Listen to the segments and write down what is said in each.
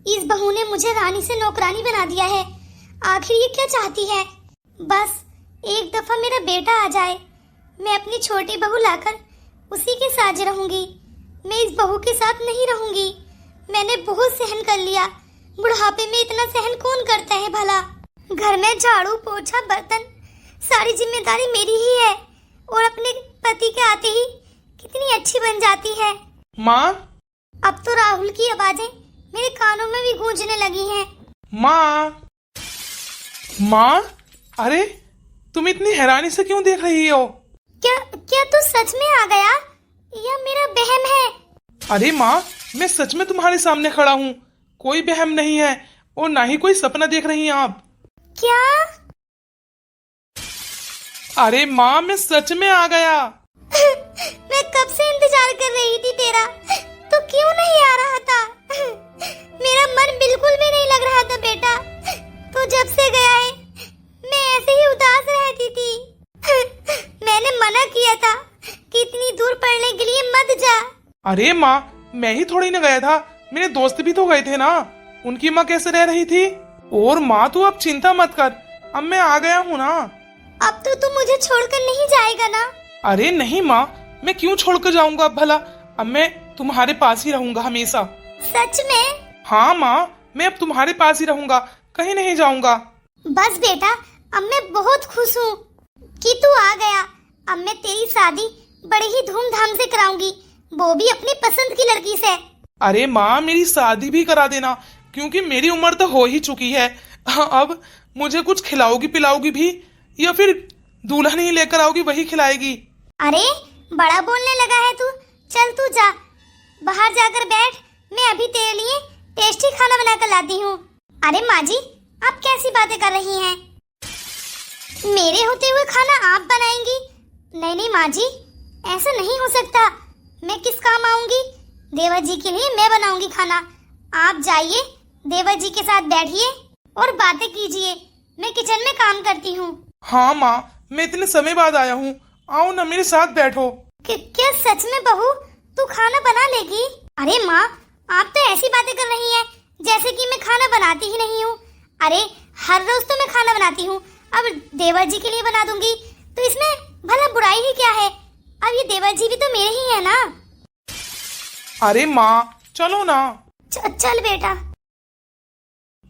इस बहू ने मुझे रानी से नौकरानी बना दिया है। आखिर ये क्या चाहती है? बस एक दफा मेरा बेटा आ जाए, मैं अपनी छोटी बहू लाकर उसी के साथ रहूंगी। मैं इस बहू के साथ नहीं रहूंगी। मैंने बहुत सहन कर लिया। बुढ़ापे में इतना सहन कौन करता है भला? घर में झाड़ू पोछा बर्तन सारी जिम्मेदारी मेरी ही है, और अपने पति के आते ही कितनी अच्छी बन जाती है। माँ, अब तो राहुल की आवाजें मेरे कानों में भी गूंजने लगी हैं। माँ, माँ, अरे तुम इतनी हैरानी से क्यों देख रही हो? क्या क्या तू सच में आ गया या मेरा वहम है? अरे माँ, मैं सच में तुम्हारे सामने खड़ा हूँ, कोई वहम नहीं है और ना ही कोई सपना देख रही हैं आप। क्या? अरे माँ, मैं सच में आ गया। मैं कब से इंतजार कर रही थी तेरा, तो क्यों नहीं आ रहा था? मेरा मन बिल्कुल भी नहीं लग रहा था बेटा। तो जब से गया है मैं ऐसे ही उदास रहती थी। मैंने मना किया था कि इतनी दूर पढ़ने के लिए मत जा। अरे माँ, मैं ही थोड़ी ना गया था, मेरे दोस्त भी तो गए थे ना। उनकी माँ कैसे रह रही थी? और माँ तू अब चिंता मत कर, अब मैं आ गया हूँ ना। अब तो तू मुझे छोड़कर नहीं जाएगा ना? अरे नहीं माँ, मैं क्यों छोड़कर जाऊंगा अब भला। अब मैं तुम्हारे पास ही रहूंगा हमेशा। सच में? हाँ माँ, मैं अब तुम्हारे पास ही रहूंगा, कहीं नहीं जाऊंगा। बस बेटा, अब मैं बहुत खुश हूँ कि तू आ गया। अब मैं तेरी शादी बड़े ही धूमधाम से कराऊंगी, वो भी अपनी पसंद की लड़की से। अरे माँ, मेरी शादी भी करा देना, क्योंकि मेरी उम्र तो हो ही चुकी है। अब मुझे कुछ खिलाओगी पिलाओगी भी, या फिर दुल्हन ही लेकर आओगी वही खिलाएगी? अरे बड़ा बोलने लगा है तू। चल तू जा, बाहर जाकर बैठ, मैं अभी तेरे लिए टेस्टी खाना बनाकर लाती हूँ। अरे माँ जी, आप कैसी बातें कर रही हैं? मेरे होते हुए खाना आप बनाएंगी? नहीं नहीं माँ जी, ऐसा नहीं हो सकता। मैं किस काम आऊंगी? देवर जी के लिए मैं बनाऊंगी खाना। आप जाइए, देवर जी के साथ बैठिए और बातें कीजिए, मैं किचन में काम करती हूँ। हाँ माँ, मैं इतने समय बाद आया हूँ, आओ ना मेरे साथ बैठो। क्या सच में बहू तू खाना बना लेगी? अरे माँ, आप तो ऐसी बातें कर रही हैं जैसे कि मैं खाना बनाती ही नहीं हूँ। अरे हर रोज तो मैं खाना बनाती हूँ, अब देवर जी के लिए बना दूंगी तो इसमें भला बुराई ही क्या है? अब ये देवर जी भी तो मेरे ही है ना। अरे माँ चलो ना। चल बेटा।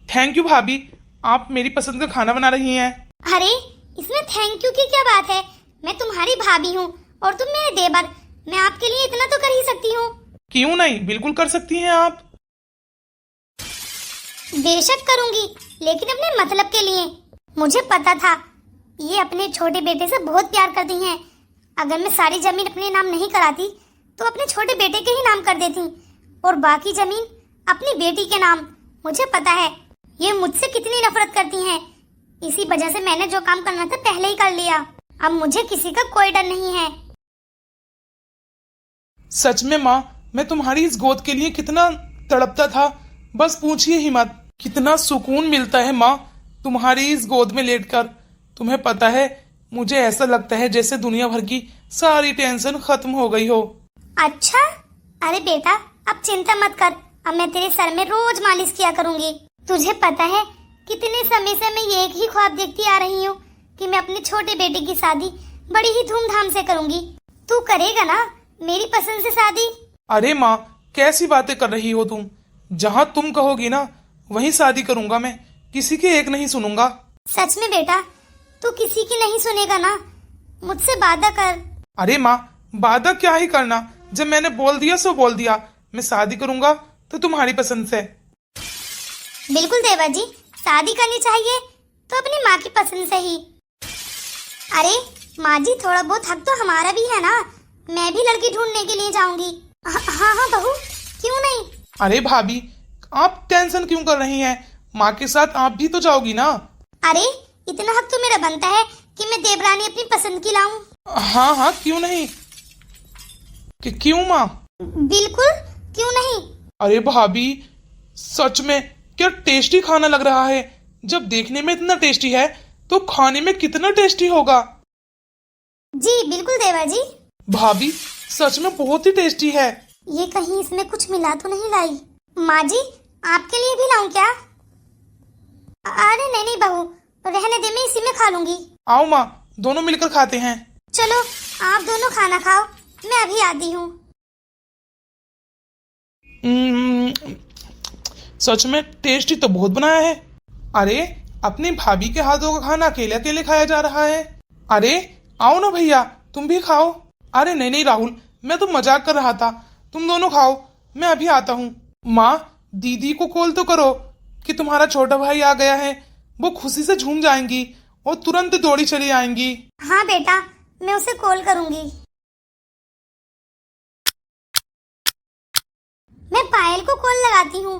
थैंक यू भाभी, आप मेरी पसंद का खाना बना रही हैं। अरे इसमें थैंक यू की क्या बात है? मैं तुम्हारी भाभी हूँ और तुम मेरे देवर, मैं आपके लिए इतना तो कर ही सकती हूँ। क्यों नहीं, बिल्कुल कर सकती हैं आप। बेशक करूंगी, लेकिन अपने मतलब के लिए। मुझे पता था ये अपने छोटे बेटे से बहुत प्यार करती हैं। अगर मैं सारी जमीन अपने नाम नहीं कराती तो अपने छोटे बेटे के ही नाम कर देती, और बाकी जमीन अपनी बेटी के नाम। मुझे पता है ये मुझसे कितनी नफरत करती हैं, इसी वजह से मैंने जो काम करना था पहले ही कर लिया। अब मुझे किसी का कोई डर नहीं है। सच में माँ, मैं तुम्हारी इस गोद के लिए कितना तड़पता था, बस पूछिए ही मत। कितना सुकून मिलता है माँ तुम्हारी इस गोद में लेटकर। तुम्हें पता है, मुझे ऐसा लगता है जैसे दुनिया भर की सारी टेंशन खत्म हो गई हो। अच्छा, अरे बेटा अब चिंता मत कर, अब मैं तेरे सर में रोज मालिश किया करूंगी। तुझे पता है कितने समय से मैं ये एक ही ख्वाब देखती आ रही हूँ कि मैं अपने छोटे बेटे की शादी बड़ी ही धूमधाम से करूंगी। तू करेगा ना मेरी पसंद से शादी? अरे माँ, कैसी बातें कर रही हो तुम? जहाँ तुम कहोगी ना वहीं शादी करूंगा मैं, किसी के एक नहीं सुनूंगा। सच में बेटा, तू किसी की नहीं सुनेगा ना? मुझसे वादा कर। अरे माँ, वादा क्या ही करना, जब मैंने बोल दिया सो बोल दिया। मैं शादी करूंगा तो तुम्हारी पसंद से। बिल्कुल देवा जी, शादी करनी चाहिए तो अपनी माँ की पसंद से ही। अरे माँ जी, थोड़ा बहुत हक तो हमारा भी है ना, मैं भी लड़की ढूंढने के लिए जाऊंगी। हाँ हाँ बहू, क्यों नहीं। अरे भाभी, आप टेंशन क्यों कर रही हैं? माँ के साथ आप भी तो जाओगी ना। अरे इतना हक तो मेरा बनता है कि मैं देवरानी अपनी पसंद की लाऊं। हाँ हाँ, क्यों नहीं। क्यों माँ? बिल्कुल क्यों नहीं। अरे भाभी, सच में क्या टेस्टी खाना लग रहा है। जब देखने में इतना टेस्टी है तो खाने में कितना टेस्टी होगा। जी बिल्कुल देवा जी। भाभी, सच में बहुत ही टेस्टी है। ये कहीं इसमें कुछ मिला तो नहीं लाई? माँ जी, आपके लिए भी लाऊं क्या? अरे नहीं नहीं बहू, रहने दे, मैं इसी में खा लूंगी। आओ माँ, दोनों मिलकर खाते हैं। चलो आप दोनों खाना खाओ, मैं अभी आती हूँ। सच में टेस्टी तो बहुत बनाया है। अरे अपनी भाभी के हाथों का खाना अकेले अकेले खाया जा रहा है। अरे आओ ना भैया, तुम भी खाओ। अरे नहीं नहीं राहुल, मैं तो मजाक कर रहा था, तुम दोनों खाओ, मैं अभी आता हूँ। माँ, दीदी को कॉल तो करो कि तुम्हारा छोटा भाई आ गया है। वो खुशी से झूम जाएंगी और तुरंत दौड़ी चली आएंगी। हाँ बेटा, मैं उसे कॉल करूंगी। मैं पायल को कॉल लगाती हूँ।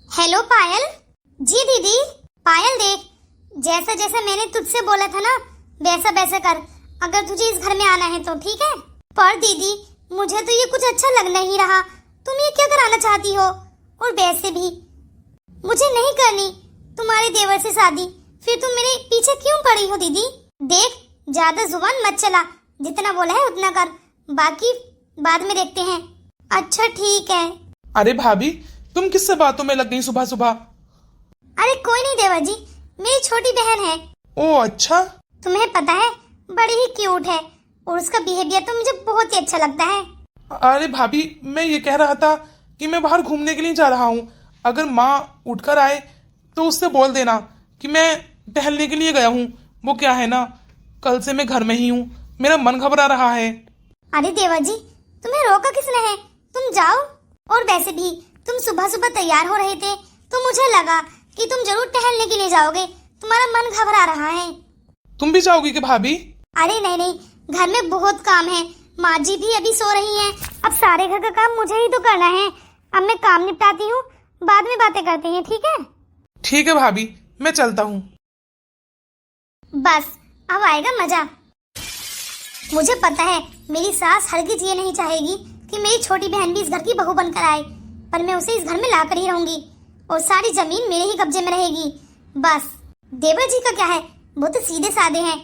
हेलो पायल। जी दीदी। पायल देख, जैसा जैसा मैंने तुझसे बोला था ना, वैसा वैसा कर, अगर तुझे इस घर में आना है तो ठीक है। पर दीदी, मुझे तो ये कुछ अच्छा लग नहीं रहा, तुम ये क्या कराना चाहती हो? और वैसे भी मुझे नहीं करनी तुम्हारे देवर से शादी, फिर तुम मेरे पीछे क्यों पड़ी हो दीदी? देख, ज्यादा जुबान मत चला, जितना बोला है उतना कर, बाकी बाद में देखते हैं। अच्छा ठीक है। अरे भाभी, तुम किससे बातों में लग गई सुबह सुबह? अरे कोई नहीं देवर जी, मेरी छोटी बहन है। ओ अच्छा। तुम्हें पता है, बड़ी ही क्यूट है और उसका बिहेवियर तो मुझे बहुत ही अच्छा लगता है। अरे भाभी, मैं ये कह रहा था कि मैं बाहर घूमने के लिए जा रहा हूँ। अगर माँ उठकर आए तो उससे बोल देना कि मैं टहलने के लिए गया हूँ। वो क्या है ना, कल से मैं घर में ही हूँ, मेरा मन घबरा रहा है। अरे देवर जी, तुम्हें रोका किसने है? तुम जाओ। और वैसे भी तुम सुबह सुबह तैयार हो रहे थे तो मुझे लगा कि तुम जरूर टहलने के लिए जाओगे, तुम्हारा मन घबरा रहा है। तुम भी जाओगी कि भाभी? अरे नहीं नहीं, घर में बहुत काम है, माँ जी भी अभी सो रही हैं, अब सारे घर का काम मुझे ही तो करना है। अब मैं काम निपटाती हूँ, बाद में बातें करते हैं, ठीक है? ठीक है भाभी, मैं चलता हूँ। बस अब आएगा मजा। मुझे पता है मेरी सास हरगिज ये नहीं चाहेगी कि मेरी छोटी बहन भी इस घर की बहू बनकर आए, पर मैं उसे इस घर में लाकर ही रहूंगी और सारी जमीन मेरे ही कब्जे में रहेगी। बस देवर जी का क्या है, वो तो सीधे साधे हैं,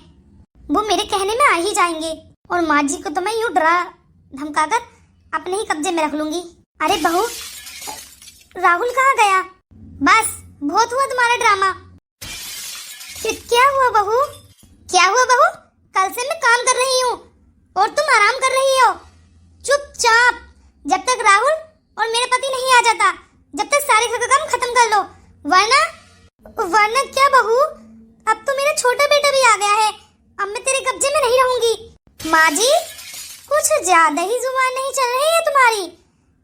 वो मेरे कहने में आ ही जाएंगे और माँ जी को तो मैं यूं डरा धमकाकर अपने ही कब्जे में रख लूंगी। अरे बहू, राहुल कहाँ गया? बस बहुत हुआ तुम्हारा ड्रामा। क्या हुआ बहू? क्या हुआ बहू? कल से मैं काम कर रही हूँ और तुम आराम कर रही हो। चुपचाप, जब तक राहुल और मेरे पति नहीं आ जाता, जब तक सारे घर का काम खत्म कर लो, वरना क्या बहू? अब तो मेरा छोटा बेटा भी आ गया है, अब मैं तेरे कब्जे में नहीं रहूंगी। माँ जी, कुछ ज्यादा ही जुबान नहीं चल रही है तुम्हारी,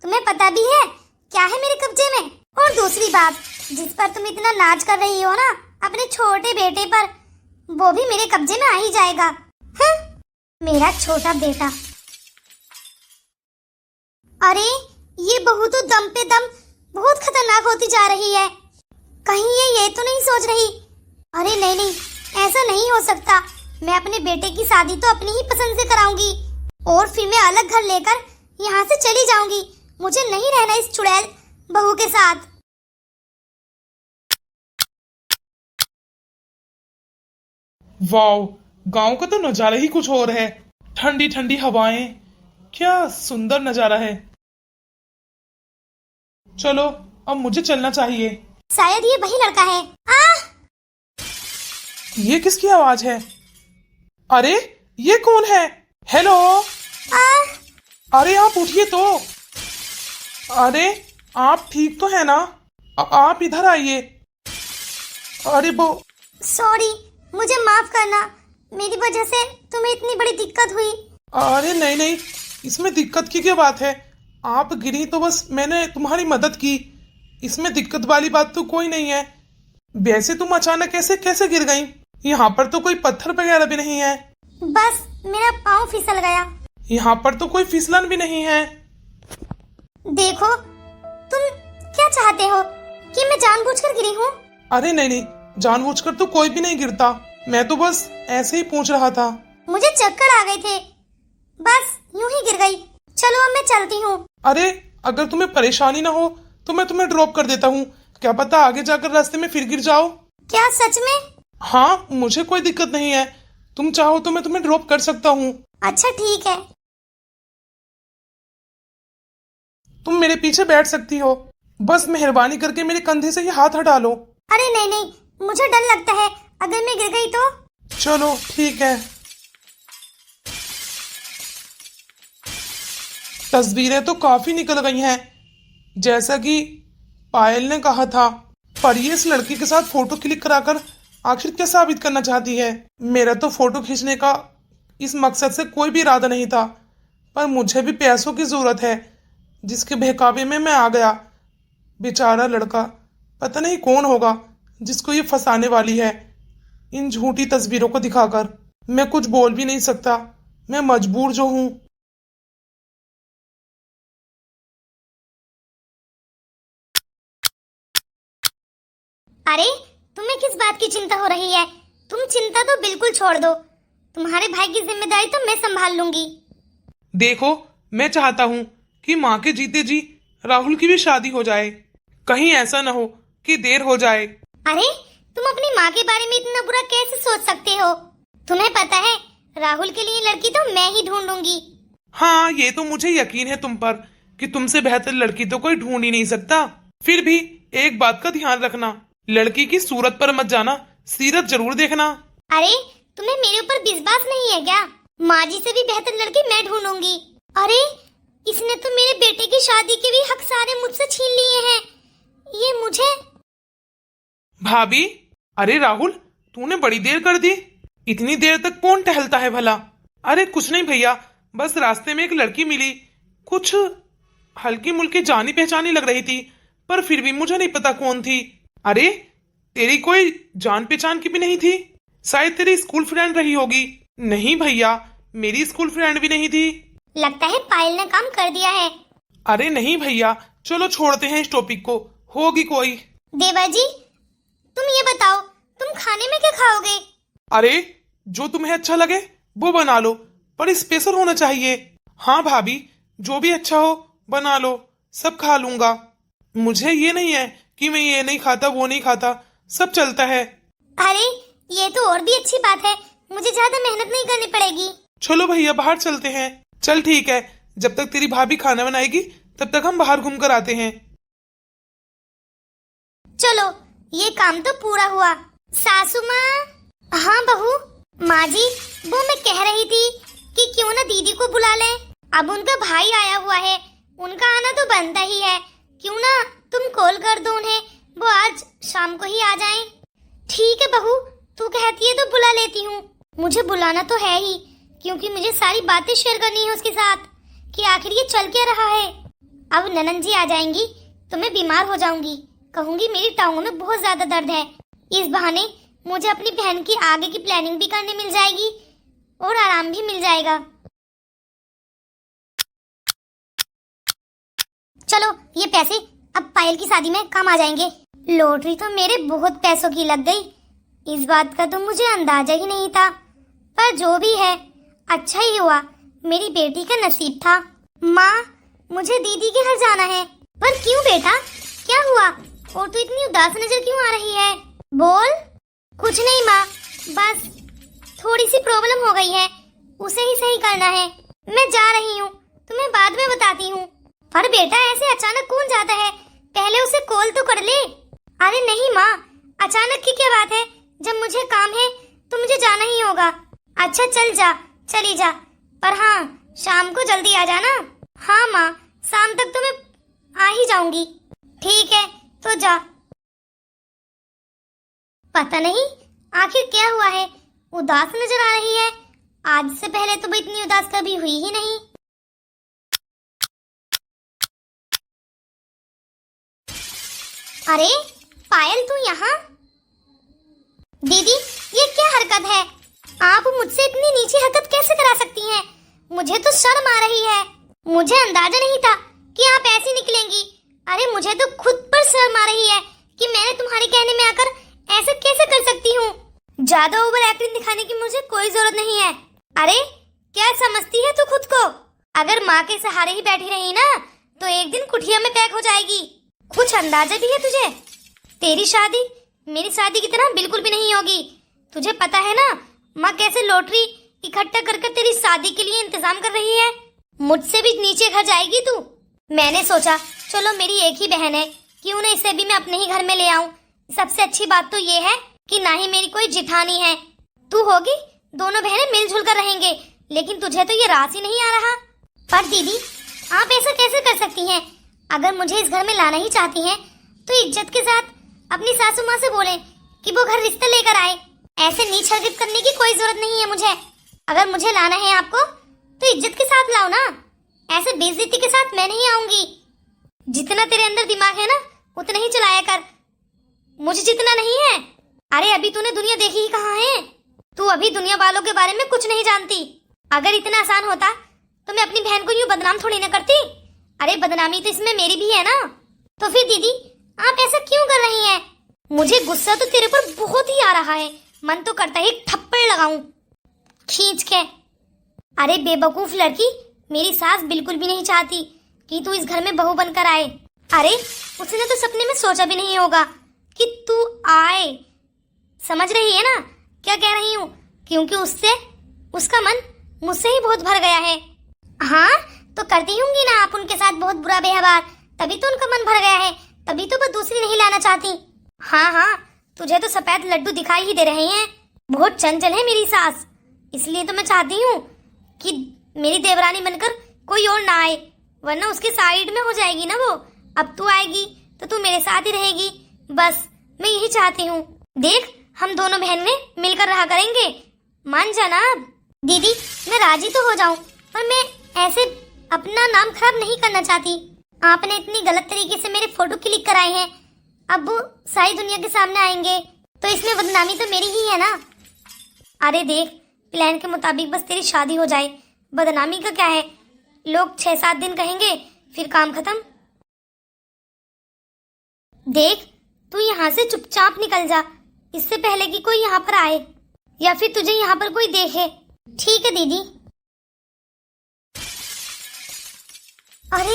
तुम्हें पता भी है क्या है मेरे कब्जे में। और दूसरी बात, जिस पर तुम इतना नाच कर रही हो ना अपने छोटे बेटे पर, वो भी मेरे कब्जे में आ ही जाएगा। हाँ? मेरा छोटा बेटा। अरे ये बहू तो दम पे दम बहुत खतरनाक होती जा रही है, कहीं ये तो नहीं सोच रही? अरे नहीं नहीं, ऐसा नहीं हो सकता, मैं अपने बेटे की शादी तो अपनी ही पसंद से कराऊंगी और फिर मैं अलग घर लेकर यहाँ से चली जाऊंगी। मुझे नहीं रहना इस चुड़ैल बहू के साथ। वाओ, गांव का तो नजारा ही कुछ और है। ठंडी ठंडी हवाएं, क्या सुंदर नजारा है। चलो अब मुझे चलना चाहिए। शायद ये वही लड़का है। आ! ये किसकी आवाज है? अरे ये कौन है? हेलो। अरे आप उठिए तो। अरे आप ठीक तो है ना? आप इधर आइए। अरे वो सॉरी, मुझे माफ करना, मेरी वजह से तुम्हें इतनी बड़ी दिक्कत हुई। अरे नहीं नहीं, इसमें दिक्कत की क्या बात है? आप गिरी तो बस मैंने तुम्हारी मदद की, इसमें दिक्कत वाली बात तो कोई नहीं है। वैसे तुम अचानक ऐसे कैसे गिर गई? यहाँ पर तो कोई पत्थर वगैरह भी नहीं है। बस मेरा पाँव फिसल गया। यहाँ पर तो कोई फिसलन भी नहीं है। देखो, तुम क्या चाहते हो कि मैं जानबूझकर गिरी हूँ? अरे नहीं नहीं, जानबूझकर तो कोई भी नहीं गिरता, मैं तो बस ऐसे ही पूछ रहा था। मुझे चक्कर आ गए थे, बस यूं ही गिर गई। चलो अब मैं चलती हूँ। अरे अगर तुम्हें परेशानी ना हो तो मैं तुम्हें ड्रॉप कर देता हूँ, क्या पता आगे जाकर रास्ते में फिर गिर जाओ। क्या सच में? हाँ, मुझे कोई दिक्कत नहीं है, तुम चाहो तो मैं तुम्हें ड्रॉप कर सकता हूँ। अच्छा ठीक है। तुम मेरे पीछे बैठ सकती हो। बस मेहरबानी करके मेरे कंधे से ये हाथ हटा लो। अरे नहीं नहीं, मुझे डर लगता है, अगर मैं गिर गई तो। चलो ठीक है। तस्वीरें तो काफी निकल गई हैं, जैसा कि पायल ने कहा था। पर ये इस लड़की के साथ फोटो क्लिक कराकर आखिर क्या साबित करना चाहती है? मेरा तो फोटो खींचने का इस मकसद से कोई भी इरादा नहीं था, पर मुझे भी पैसों की जरूरत है, जिसके बहकावे में मैं आ गया। बेचारा लड़का, पता नहीं कौन होगा जिसको ये फंसाने वाली है इन झूठी तस्वीरों को दिखाकर। मैं कुछ बोल भी नहीं सकता, मैं मजबूर जो हूं। अरे तुम्हें किस बात की चिंता हो रही है? तुम चिंता तो बिल्कुल छोड़ दो, तुम्हारे भाई की जिम्मेदारी तो मैं संभाल लूंगी। देखो, मैं चाहता हूँ कि माँ के जीते जी राहुल की भी शादी हो जाए। कहीं ऐसा न हो कि देर हो जाए। अरे तुम अपनी माँ के बारे में इतना बुरा कैसे सोच सकते हो? तुम्हें पता है, राहुल के लिए लड़की तो मैं ही ढूंढूंगी। हाँ, ये तो मुझे यकीन है तुम पर कि तुमसे बेहतर लड़की तो कोई ढूंढ ही नहीं सकता। फिर भी एक बात का ध्यान रखना, लड़की की सूरत पर मत जाना, सीरत जरूर देखना। अरे तुम्हें मेरे ऊपर विश्वास नहीं है क्या? माँ जी से भी बेहतर लड़की मैं ढूंढूंगी। अरे इसने तो मेरे बेटे की शादी के भी हक सारे मुझसे छीन लिए हैं। ये मुझे। भाभी, अरे राहुल, तूने बड़ी देर कर दी। इतनी देर तक कौन टहलता है भला? अरे कुछ नहीं भैया, बस रास्ते में एक लड़की मिली, कुछ हल्की मुल्की जानी पहचानी लग रही थी, पर फिर भी मुझे नहीं पता कौन थी। अरे तेरी कोई जान पहचान की भी नहीं थी? शायद तेरी स्कूल फ्रेंड रही होगी। नहीं भैया, मेरी स्कूल फ्रेंड भी नहीं थी। लगता है पायल ने काम कर दिया है। अरे नहीं भैया, चलो छोड़ते हैं इस टॉपिक को, होगी कोई। देवा जी, तुम ये बताओ, तुम खाने में क्या खाओगे? अरे जो तुम्हें अच्छा लगे वो बना लो, पर स्पेशल होना चाहिए। हाँ भाभी, जो भी अच्छा हो बना लो, सब खा लूंगा। मुझे ये नहीं है कि मैं ये नहीं खाता वो नहीं खाता, सब चलता है। अरे ये तो और भी अच्छी बात है, मुझे ज्यादा मेहनत नहीं करनी पड़ेगी। चलो भैया बाहर चलते हैं। चल ठीक है, जब तक तेरी भाभी खाना बनाएगी तब तक हम बाहर घूम कर आते हैं। चलो, ये काम तो पूरा हुआ। सासू माँ। हाँ बहू। माँ जी, वो मैं कह रही थी कि क्यों ना दीदी को बुला लें। अब उनका भाई आया हुआ है, उनका आना तो बनता ही है। क्यों ना तुम कॉल कर दो उन्हें, वो आज शाम को ही आ जाएं। ठीक है बहू, तू कहती है तो बुला लेती हूँ। मुझे बुलाना तो है ही, क्योंकि मुझे सारी बातें शेयर करनी है उसके साथ कि आखिर ये चल क्या रहा है। अब ननंद जी आ जाएंगी तो मैं बीमार हो जाऊंगी, कहूंगी मेरी टांगों में बहुत ज्यादा दर्द है। इस बहाने मुझे अपनी बहन की आगे की प्लानिंग भी करने मिल जाएगी और आराम भी मिल जाएगा। चलो, ये पैसे अब पायल की शादी में काम आ जाएंगे। लॉटरी तो मेरे बहुत पैसों की लग गई, इस बात का तो मुझे अंदाजा ही नहीं था। पर जो भी है, अच्छा ही हुआ, मेरी बेटी का नसीब था। माँ, मुझे दीदी के घर जाना है। पर क्यों बेटा, क्या हुआ? और तू इतनी उदास नजर क्यों आ रही है? बोल। कुछ नहीं माँ, बस थोड़ी सी प्रॉब्लम हो गई है, उसे ही सही करना है। मैं जा रही हूँ, तुम्हें बाद में बताती हूँ। पर बेटा ऐसे अचानक कौन जाता है? पहले उसे कॉल तो कर ले। अरे नहीं माँ, अचानक की क्या बात है? जब मुझे काम है तो मुझे जाना ही होगा। अच्छा चल जा, चली जा, पर हाँ शाम को जल्दी आ जाना। हाँ माँ, शाम तक तो मैं आ ही जाऊंगी। ठीक है, तो जा। पता नहीं आखिर क्या हुआ है, उदास नजर आ रही है। आज से पहले तो वो इतनी उदास कभी हुई ही नहीं। अरे पायल, तू यहाँ? दीदी, ये क्या हरकत है? आप मुझसे इतनी नीची हरकत कैसे करा सकती हैं? मुझे तो शर्म आ रही है। मुझे अंदाजा नहीं था कि आप ऐसी निकलेंगी। अरे मुझे तो खुद पर शर्म आ रही है कि मैंने तुम्हारे कहने में आकर ऐसा कैसे कर सकती हूँ। ज्यादा ओवर एक्टिंग दिखाने की मुझे कोई जरूरत नहीं है। अरे क्या समझती है तू खुद को? अगर माँ के सहारे ही बैठी रही ना तो एक दिन कुटिया में पैक हो जाएगी। कुछ अंदाजा भी है तुझे? तेरी शादी मेरी शादी की तरह बिल्कुल भी नहीं होगी। तुझे पता है ना माँ कैसे लॉटरी इकट्ठा कर कर तेरी शादी के लिए इंतजाम कर रही है। मुझसे भी नीचे घर जाएगी तू। मैंने सोचा चलो मेरी एक ही बहन है, क्यों ना इसे भी मैं अपने ही घर में ले आऊं। सबसे अच्छी बात तो ये है कि ना ही मेरी कोई जिठानी है, तू होगी, दोनों बहनें मिलजुल कर रहेंगे। लेकिन तुझे तो ये रास ही नहीं आ रहा। पर दीदी आप ऐसा कैसे कर सकती हैं? अगर मुझे इस घर में लाना ही चाहती हैं तो इज्जत के साथ अपनी सासू माँ से बोलें कि वो घर रिश्ता लेकर आए। ऐसे नीच हरकत करने की कोई जरूरत नहीं है मुझे। अगर मुझे लाना है आपको तो इज्जत के साथ लाओ ना, ऐसे बेइज्जती के साथ मैं नहीं आऊंगी। जितना तेरे अंदर दिमाग है ना उतना ही चलाया कर, मुझे जितना नहीं है। अरे अभी तूने दुनिया देखी ही कहाँ है, तू अभी दुनिया वालों के बारे में कुछ नहीं जानती। अगर इतना आसान होता तो मैं अपनी बहन को यूं बदनाम थोड़ी ना करती। अरे बदनामी तो इसमें मेरी भी है ना। तो फिर दीदी आप ऐसा क्यों कर रही हैं? मुझे गुस्सा तो तेरे पर बहुत ही आ रहा है, मन तो करता है एक थप्पड़ लगाऊं खींच के। अरे बेवकूफ लड़की, मेरी सास बिल्कुल भी नहीं चाहती कि तू इस घर में बहू बनकर आए। अरे उसने तो सपने में सोचा भी नहीं होगा कि तू आए। समझ रही है ना क्या कह रही हूँ? क्योंकि उससे उसका मन मुझसे ही बहुत भर गया है। हाँ तो करती होंगी ना आप उनके साथ बहुत बुरा व्यवहार, तभी तो उनका मन भर गया है, तभी तो वो दूसरी नहीं लाना चाहती। हाँ हाँ, तुझे तो सफेद लड्डू दिखाई ही दे रहे हैं। बहुत चंचल है मेरी सास, इसलिए तो मैं चाहती हूँ कि मेरी देवरानी बनकर कोई और ना आए, वरना उसके साइड में हो जाएगी ना वो। अब तू आएगी तो तू मेरे साथ ही रहेगी, बस मैं यही चाहती हूँ। देख हम दोनों बहनें मिलकर रहा करेंगे, मान जाना। दीदी मैं राजी तो हो जाऊं, पर मैं ऐसे अपना नाम खराब नहीं करना चाहती। आपने इतनी गलत तरीके से मेरे फोटो क्लिक कराए हैं, अब वो सारी दुनिया के सामने आएंगे तो इसमें बदनामी तो मेरी ही है ना। अरे देख प्लान के मुताबिक बस तेरी शादी हो जाए, बदनामी का क्या है? लोग 6-7 दिन कहेंगे फिर काम खत्म। देख तू यहाँ से चुपचाप निकल जा, इससे पहले कि कोई यहाँ पर आए या फिर तुझे यहाँ पर कोई देखे। ठीक है दीदी। अरे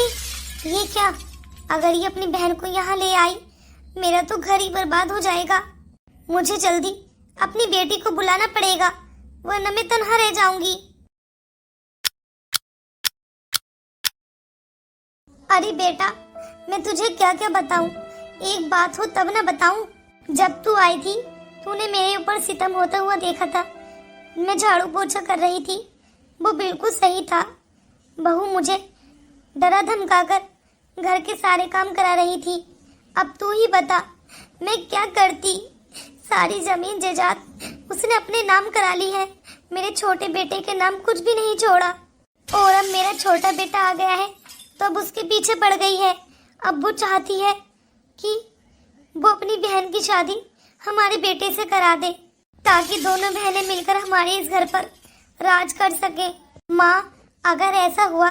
ये क्या, अगर ये अपनी बहन को यहाँ ले आई मेरा तो घर ही बर्बाद हो जाएगा। मुझे जल्दी अपनी बेटी को बुलाना पड़ेगा, वरना मैं तन्हा रह जाऊंगी। अरे बेटा मैं तुझे क्या क्या बताऊं, एक बात हो तब ना बताऊं। जब तू आई थी तूने मेरे ऊपर सितम होता हुआ देखा था, मैं झाड़ू पोछा कर रही थी, वो बिल्कुल सही था। बहू मुझे डरा धमकाकर घर के सारे काम करा रही थी। अब तू ही बता मैं क्या करती? सारी जमीन जायदाद उसने अपने नाम करा ली है, मेरे छोटे बेटे के नाम कुछ भी नहीं छोड़ा। और अब मेरा छोटा बेटा आ गया है तो अब उसके पीछे पड़ गई है। अब वो चाहती है कि वो अपनी बहन की शादी हमारे बेटे से करा दे, ताकि दोनों बहनें मिलकर हमारे इस घर पर राज कर सके। माँ अगर ऐसा हुआ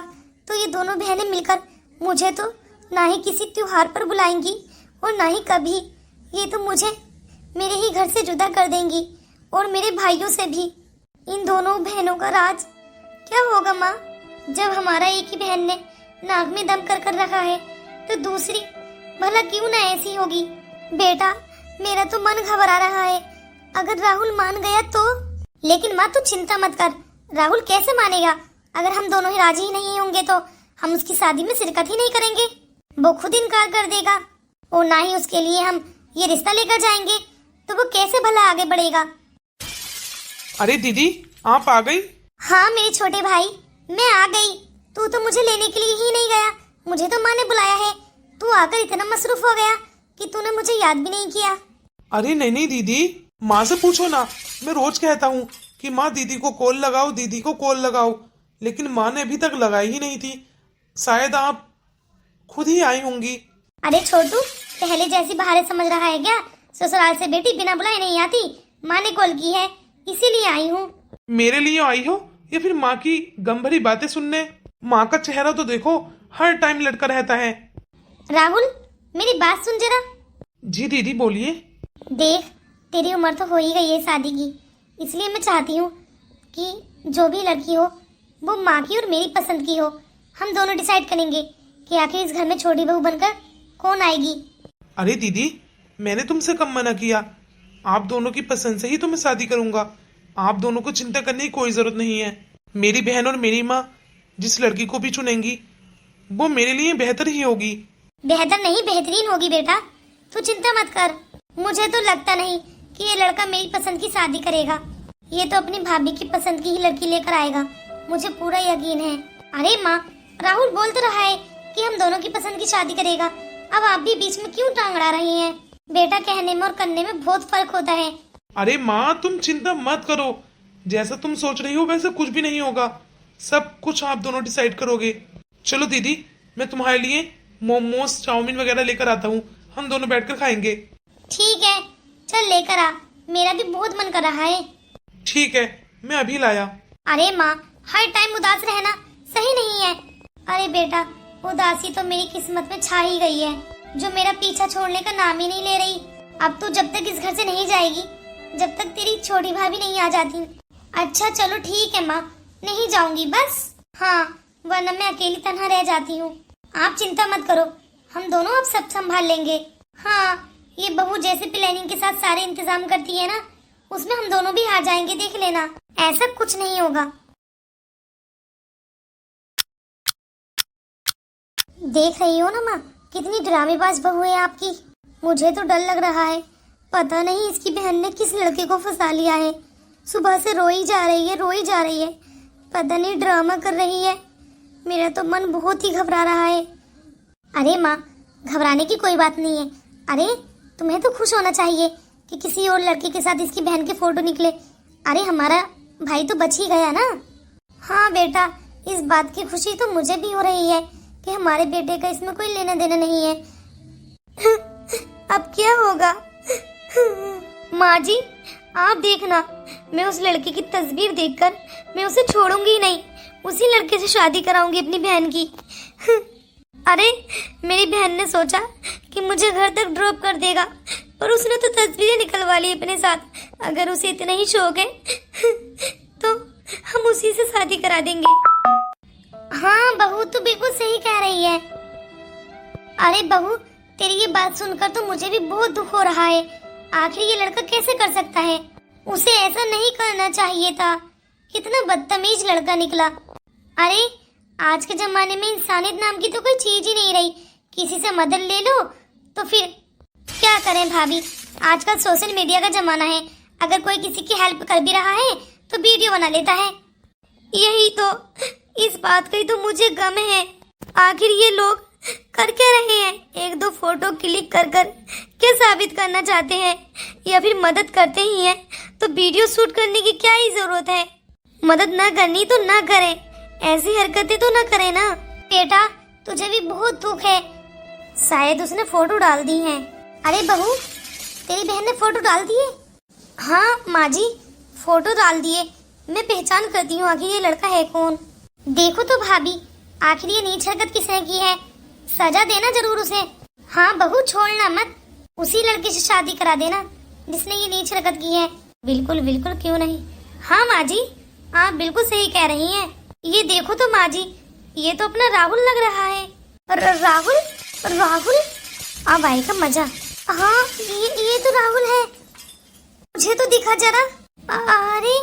तो ये दोनों बहनें मिलकर मुझे तो ना ही किसी त्योहार पर बुलाएंगी और ना ही कभी, ये तो मुझे मेरे ही घर से जुदा कर देंगी और मेरे भाइयों से भी। इन दोनों बहनों का राज क्या होगा माँ? जब हमारा एक ही बहन ने नाक में दम कर रखा है तो दूसरी भला क्यों ना ऐसी होगी? बेटा मेरा तो मन घबरा रहा है, अगर राहुल मान गया तो। लेकिन माँ तू चिंता मत कर, राहुल कैसे मानेगा? अगर हम दोनों ही राजी ही नहीं होंगे तो हम उसकी शादी में शिरकत ही नहीं करेंगे, वो खुद इनकार कर देगा। और ना ही उसके लिए हम ये रिश्ता लेकर जाएंगे तो वो कैसे भला आगे बढ़ेगा? अरे दीदी आप आ गई? हाँ मेरे छोटे भाई मैं आ गई। तू तो मुझे लेने के लिए ही नहीं गया, मुझे तो माँ ने बुलाया है। तू आकर इतना मसरूफ हो गया कि तूने मुझे याद भी नहीं किया। अरे नहीं दीदी, माँ से पूछो ना। मैं रोज कहता हूँ कि माँ दीदी को कॉल लगाओ, दीदी को कॉल लगाओ, लेकिन माँ ने अभी तक लगाई ही नहीं थी। शायद आप खुद ही आई होंगी। अरे छोटू पहले जैसी बहारें समझ रहा है क्या? ससुराल से बेटी बिना बुलाए नहीं आती, माँ ने कॉल की है इसीलिए आई हूँ। मेरे लिए आई हो या फिर माँ की गम भरी बातें सुनने? माँ का चेहरा तो देखो, हर टाइम लटका रहता है। राहुल मेरी बात सुन जरा। जी दीदी बोलिए। देख तेरी उम्र तो हो ही गई है शादी की, इसलिए मैं चाहती हूँ कि जो भी लड़की हो वो माँ की और मेरी पसंद की हो। हम दोनों डिसाइड करेंगे कि आखिर इस घर में छोटी बहू बनकर कौन आएगी। अरे दीदी मैंने तुमसे कब मना किया? आप दोनों की पसंद से ही तो मैं शादी करूंगा, आप दोनों को चिंता करने की कोई जरूरत नहीं है। मेरी बहन और मेरी माँ जिस लड़की को भी चुनेंगी वो मेरे लिए बेहतर ही होगी। बेहतर नहीं बेहतरीन होगी बेटा, तू चिंता मत कर। मुझे तो लगता नहीं कि ये लड़का मेरी पसंद की शादी करेगा। ये तो अपनी भाभी की पसंद की ही लड़की लेकर आएगा, मुझे पूरा यकीन है। अरे माँ, राहुल बोल तो रहा है कि हम दोनों की पसंद की शादी करेगा, अब आप भी बीच में क्यों टांग अड़ा रही हैं? बेटा, कहने में और करने में बहुत फर्क होता है। अरे माँ, तुम चिंता मत करो, जैसा तुम सोच रही हो वैसा कुछ भी नहीं होगा। सब कुछ आप दोनों डिसाइड करोगे। चलो दीदी, मैं तुम्हारे लिए मोमोज चाउमीन वगैरह लेकर आता हूँ, हम दोनों बैठकर खाएंगे। ठीक है, चल लेकर आ, मेरा भी बहुत मन कर रहा है। ठीक है, मैं अभी लाया। अरे माँ, हर टाइम उदास रहना सही नहीं है। अरे बेटा, उदासी तो मेरी किस्मत में छा ही गई है, जो मेरा पीछा छोड़ने का नाम ही नहीं ले रही। अब तू जब तक इस घर से नहीं जाएगी, जब तक तेरी छोटी भाभी नहीं आ जाती। अच्छा चलो ठीक है माँ, नहीं जाऊंगी बस। हाँ, वरना मैं अकेली तन्हा रह जाती हूँ। आप चिंता मत करो, हम दोनों अब सब संभाल लेंगे। हाँ, ये बहू जैसे प्लानिंग के साथ सारे इंतजाम करती है ना, उसमें हम दोनों भी आ जाएंगे, देख लेना, ऐसा कुछ नहीं होगा। देख रही हो ना माँ, कितनी ड्रामेबाज बहू है आपकी। मुझे तो डर लग रहा है, पता नहीं इसकी बहन ने किस लड़के को फंसा लिया है। सुबह से रोई जा रही है, रोई जा रही है, पता नहीं ड्रामा कर रही है। मेरा तो मन बहुत ही घबरा रहा है। अरे माँ, घबराने की कोई बात नहीं है। अरे तुम्हें तो खुश होना चाहिए कि किसी और लड़के के साथ इसकी बहन के फोटो निकले। अरे हमारा भाई तो बच ही गया ना। हाँ बेटा, इस बात की खुशी तो मुझे भी हो रही है कि हमारे बेटे का इसमें कोई लेना देना नहीं है। अब क्या होगा? माँ जी, आप देखना, मैं उस लड़के की तस्वीर देखकर मैं उसे छोड़ूंगी ही नहीं, उसी लड़के से शादी कराऊंगी अपनी बहन की। अरे मेरी बहन ने सोचा कि मुझे घर तक ड्रॉप कर देगा, पर उसने तो तस्वीरें निकलवा ली अपने साथ। अगर उसे इतना ही शौक है तो हम उसी से शादी करा देंगे। हाँ बहू, तो बिल्कुल सही कह रही है। अरे बहू, तेरी ये बात सुनकर तो मुझे भी बहुत दुख हो रहा है। आखिर ये लड़का कैसे कर सकता है? उसे ऐसा नहीं करना चाहिए था। कितना बदतमीज लड़का निकला। अरे आज के जमाने में इंसानियत नाम की तो कोई चीज ही नहीं रही। किसी से मदद ले लो तो फिर क्या करें भाभी, आजकल सोशल मीडिया का जमाना है। अगर कोई किसी की हेल्प कर भी रहा है तो वीडियो बना लेता है। यही तो, इस बात का ही तो मुझे गम है। आखिर ये लोग कर क्या रहे हैं? एक दो फोटो क्लिक कर कर क्या साबित करना चाहते हैं? या फिर मदद करते ही हैं तो वीडियो शूट करने की क्या ही जरूरत है? मदद ना करनी तो ना करें, ऐसी हरकतें तो ना करें ना। बेटा, तुझे भी बहुत दुख है, शायद उसने फोटो डाल दी है। अरे बहू, तेरी बहन ने फोटो डाल दिए? हाँ माँ जी, फोटो डाल दिए। मैं पहचान करती हूँ आखिर ये लड़का है कौन। देखो तो भाभी, आखिर ये नीच हरकत किसने की है? सजा देना जरूर उसे। हाँ बहू, छोड़ना मत, उसी लड़के से शादी करा देना जिसने ये नीच हरकत की है। बिल्कुल बिल्कुल, क्यों नहीं। हाँ माँ जी, आप बिल्कुल सही कह रही हैं। ये देखो तो माँ जी, ये तो अपना राहुल लग रहा है। राहुल? राहुल? अब आएगा मजा। हाँ, ये तो राहुल है, मुझे तो दिखा जरा। अरे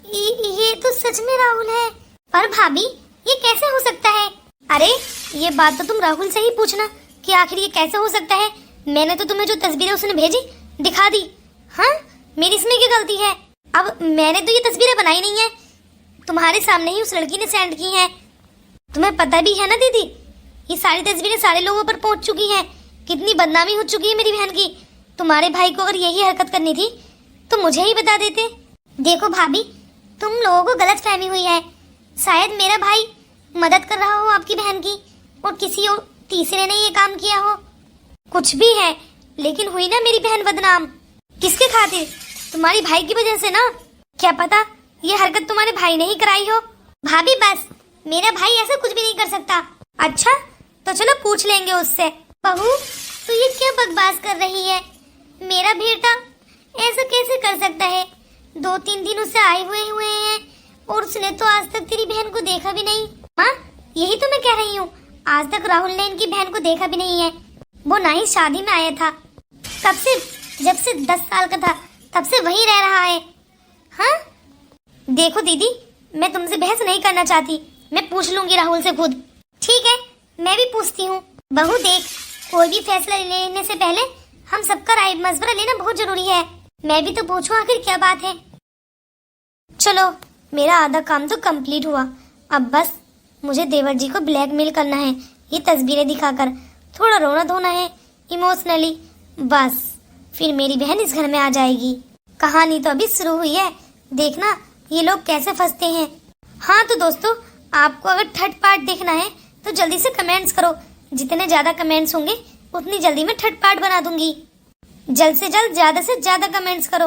ये तो सच में राहुल है। पर भाभी, ये कैसे हो सकता है? अरे ये बात तो तुम राहुल से ही पूछना कि आखिर ये कैसे हो सकता है। मैंने तो तुम्हें जो तस्वीरें उसने भेजी दिखा दी। हाँ, मेरी इसमें क्या गलती है? अब मैंने तो ये तस्वीरें बनाई नहीं है, तुम्हारे सामने ही उस लड़की ने सेंड की है। तुम्हें पता भी है ना दीदी, ये सारी तस्वीरें सारे लोगों पर पहुंच चुकी हैं। कितनी बदनामी हो चुकी है मेरी बहन की। तुम्हारे भाई को अगर यही हरकत करनी थी तो मुझे ही बता देते। देखो भाभी, तुम लोगों को गलत फहमी हुई है। शायद मेरा भाई मदद कर रहा हो आपकी बहन की और किसी और तीसरे ने ये काम किया हो। कुछ भी है, लेकिन हुई ना मेरी बहन बदनाम। किसके खातिर? तुम्हारी भाई की वजह से ना। क्या पता ये हरकत तुम्हारे भाई ने ही कराई हो। भाभी बस, मेरा भाई ऐसा कुछ भी नहीं कर सकता। अच्छा तो चलो पूछ लेंगे उससे। बहू, तू ये क्या बकवास कर रही है? मेरा बेटा ऐसा कैसे कर सकता है? 2-3 दिन उससे आए हुए हैं और उसने तो आज तक तेरी बहन को देखा भी नहीं। माँ, यही तो मैं कह रही हूँ, आज तक राहुल ने इनकी बहन को देखा भी नहीं है। वो ना ही शादी में आया था, तब से, जब से 10 साल का था तब से वहीं रह रहा है। हाँ देखो दीदी, मैं तुमसे बहस नहीं करना चाहती, मैं पूछ लूंगी राहुल से खुद। ठीक है, मैं भी पूछती हूँ। बहू देख, कोई भी फैसला लेने से पहले हम सबका राय मशवरा लेना बहुत जरूरी है। मैं भी तो पूछूं आखिर क्या बात है। चलो, मेरा आधा काम तो कंप्लीट हुआ। अब बस मुझे देवर जी को ब्लैकमेल करना है, ये तस्वीरें दिखाकर थोड़ा रोना धोना है इमोशनली। बस फिर मेरी बहन इस घर में आ जाएगी। कहानी तो अभी शुरू हुई है, देखना ये लोग कैसे फंसते हैं। हाँ तो दोस्तों, आपको अगर थर्ड पार्ट देखना है तो जल्दी से कमेंट्स करो। जितने ज्यादा कमेंट्स होंगे उतनी जल्दी मैं थर्ड पार्ट बना दूंगी। जल्द से जल्द ज्यादा से ज्यादा कमेंट्स करो।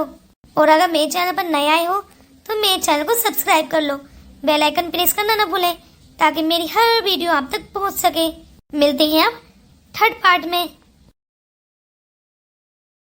और अगर मेरे चैनल पर नए आए हो तो मेरे चैनल को सब्सक्राइब कर लो, बेल आइकन प्रेस करना ना भूलें ताकि मेरी हर वीडियो आप तक पहुंच सके। मिलते हैं अब थर्ड पार्ट में।